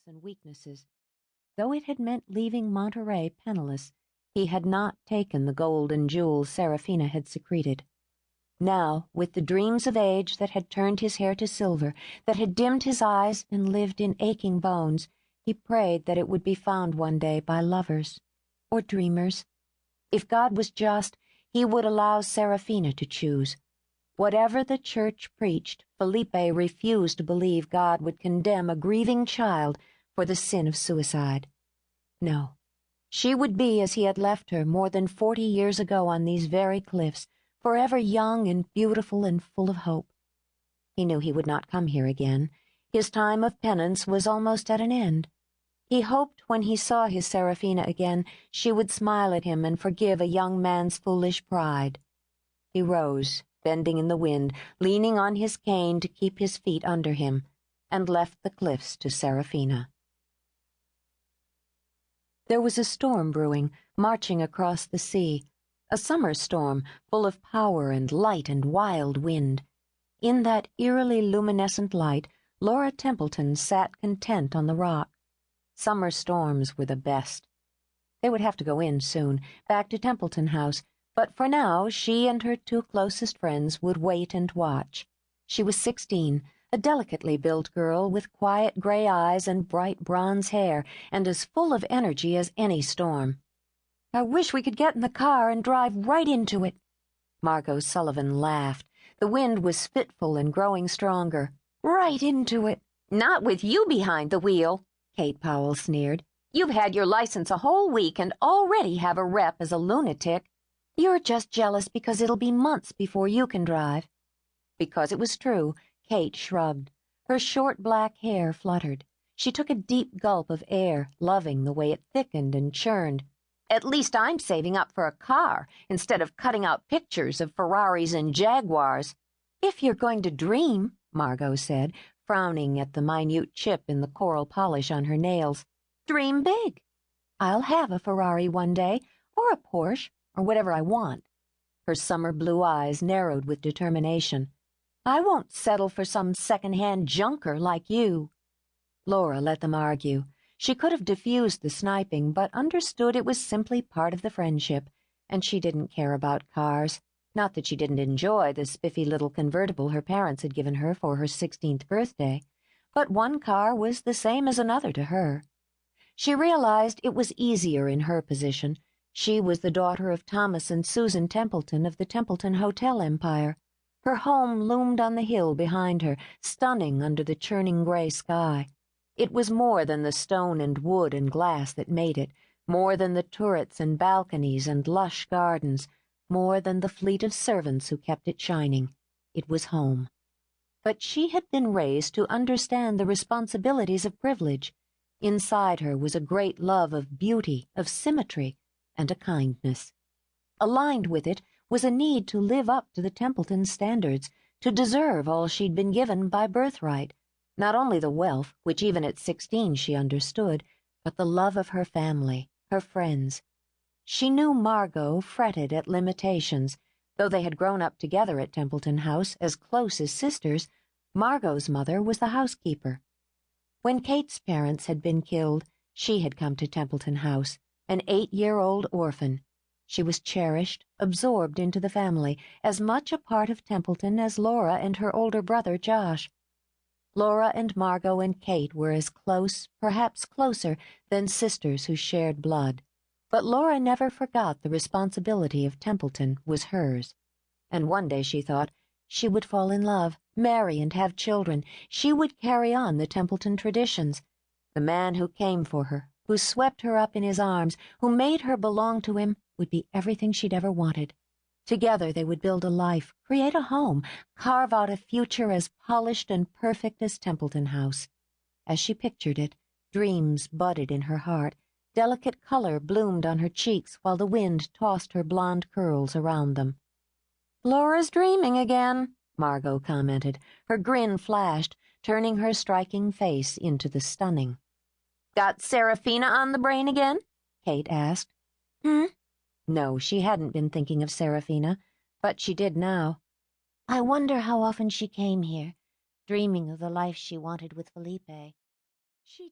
and weaknesses. Though it had meant leaving Monterey penniless, he had not taken the gold and jewels Serafina had secreted. Now, with the dreams of age that had turned his hair to silver, that had dimmed his eyes and lived in aching bones, he prayed that it would be found one day by lovers or dreamers. If God was just, he would allow Serafina to choose. Whatever the church preached, Felipe refused to believe God would condemn a grieving child for the sin of suicide. No, she would be as he had left her more than 40 years ago on these very cliffs, forever young and beautiful and full of hope. He knew he would not come here again. His time of penance was almost at an end. He hoped when he saw his Serafina again, she would smile at him and forgive a young man's foolish pride. He rose, bending in the wind, leaning on his cane to keep his feet under him, and left the cliffs to Serafina. There was a storm brewing, marching across the sea, a summer storm full of power and light and wild wind. In that eerily luminescent light, Laura Templeton sat content on the rock. Summer storms were the best. They would have to go in soon, back to Templeton House, but for now she and her two closest friends would wait and watch. She was 16, a delicately built girl with quiet gray eyes and bright bronze hair, and as full of energy as any storm. "I wish we could get in the car and drive right into it." Margot Sullivan laughed. The wind was fitful and growing stronger. "Right into it." "Not with you behind the wheel," Kate Powell sneered. "You've had your license a whole week and already have a rep as a lunatic." "You're just jealous because it'll be months before you can drive." Because it was true, Kate shrugged. Her short black hair fluttered. She took a deep gulp of air, loving the way it thickened and churned. "At least I'm saving up for a car instead of cutting out pictures of Ferraris and Jaguars." "If you're going to dream," Margot said, frowning at the minute chip in the coral polish on her nails, "dream big. I'll have a Ferrari one day, or a Porsche, or whatever I want." Her summer blue eyes narrowed with determination. "I won't settle for some second-hand junker like you." Laura let them argue. She could have diffused the sniping, but understood it was simply part of the friendship, and she didn't care about cars. Not that she didn't enjoy the spiffy little convertible her parents had given her for her 16th birthday, but one car was the same as another to her. She realized it was easier in her position. She was the daughter of Thomas and Susan Templeton of the Templeton hotel empire. Her home loomed on the hill behind her, stunning under the churning gray sky. It was more than the stone and wood and glass that made it, more than the turrets and balconies and lush gardens, more than the fleet of servants who kept it shining. It was home. But she had been raised to understand the responsibilities of privilege. Inside her was a great love of beauty, of symmetry, and a kindness. Aligned with it was a need to live up to the Templeton standards, to deserve all she'd been given by birthright, not only the wealth, which even at 16 she understood, but the love of her family, her friends. She knew Margot fretted at limitations. Though they had grown up together at Templeton House as close as sisters, Margot's mother was the housekeeper. When Kate's parents had been killed, she had come to Templeton House, an 8-year-old orphan. She was cherished, absorbed into the family, as much a part of Templeton as Laura and her older brother Josh. Laura and Margot and Kate were as close, perhaps closer, than sisters who shared blood. But Laura never forgot the responsibility of Templeton was hers. And one day she thought she would fall in love, marry and have children. She would carry on the Templeton traditions. The man who came for her, who swept her up in his arms, who made her belong to him, would be everything she'd ever wanted. Together they would build a life, create a home, carve out a future as polished and perfect as Templeton House. As she pictured it, dreams budded in her heart. Delicate color bloomed on her cheeks while the wind tossed her blonde curls around them. "Laura's dreaming again," Margot commented. Her grin flashed, turning her striking face into the stunning. "Got Serafina on the brain again?" Kate asked. No, she hadn't been thinking of Serafina, but she did now. "I wonder how often she came here, dreaming of the life she wanted with Felipe." She